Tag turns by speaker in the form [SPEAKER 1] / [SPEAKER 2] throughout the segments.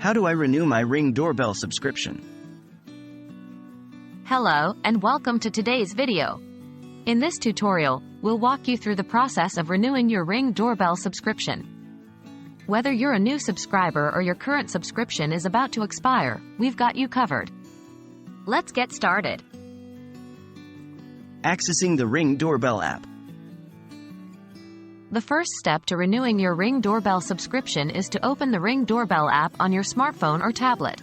[SPEAKER 1] How do I renew my Ring Doorbell subscription?
[SPEAKER 2] Hello, and welcome to today's video. In this tutorial, we'll walk you through the process of renewing your Ring Doorbell subscription. Whether you're a new subscriber or your current subscription is about to expire, we've got you covered. Let's get started.
[SPEAKER 1] Accessing the Ring Doorbell app.
[SPEAKER 2] The first step to renewing your Ring Doorbell subscription is to open the Ring Doorbell app on your smartphone or tablet.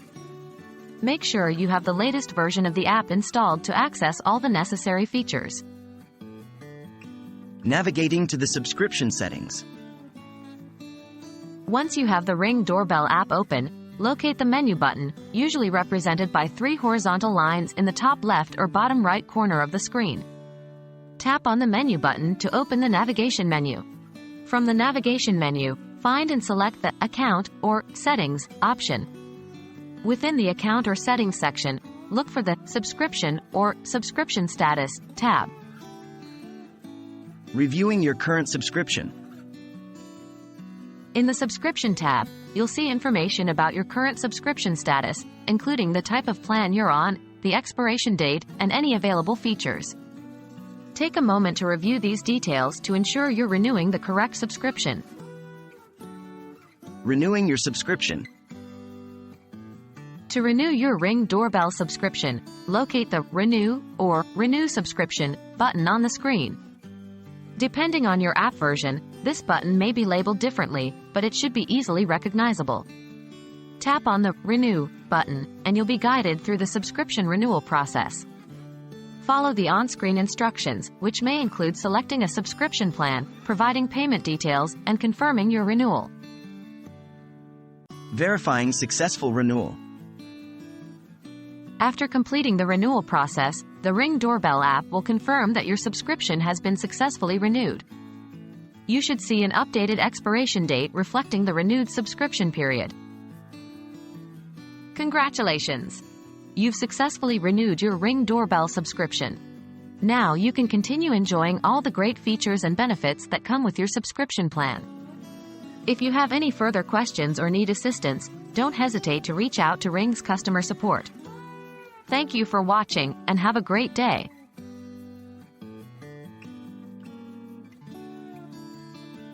[SPEAKER 2] Make sure you have the latest version of the app installed to access all the necessary features.
[SPEAKER 1] Navigating to the subscription settings.
[SPEAKER 2] Once you have the Ring Doorbell app open, locate the menu button, usually represented by 3 horizontal lines in the top left or bottom right corner of the screen. Tap on the menu button to open the navigation menu. From the navigation menu, find and select the Account or Settings option. Within the Account or Settings section, look for the Subscription or Subscription Status tab.
[SPEAKER 1] Reviewing your current subscription.
[SPEAKER 2] In the Subscription tab, you'll see information about your current subscription status, including the type of plan you're on, the expiration date, and any available features. Take a moment to review these details to ensure you're renewing the correct subscription.
[SPEAKER 1] Renewing your subscription.
[SPEAKER 2] To renew your Ring Doorbell subscription, locate the Renew or Renew Subscription button on the screen. Depending on your app version, this button may be labeled differently, but it should be easily recognizable. Tap on the Renew button, and you'll be guided through the subscription renewal process. Follow the on-screen instructions, which may include selecting a subscription plan, providing payment details, and confirming your renewal.
[SPEAKER 1] Verifying successful renewal.
[SPEAKER 2] After completing the renewal process, the Ring Doorbell app will confirm that your subscription has been successfully renewed. You should see an updated expiration date reflecting the renewed subscription period. Congratulations! You've successfully renewed your Ring Doorbell subscription. Now you can continue enjoying all the great features and benefits that come with your subscription plan. If you have any further questions or need assistance, don't hesitate to reach out to Ring's customer support. Thank you for watching, and have a great day.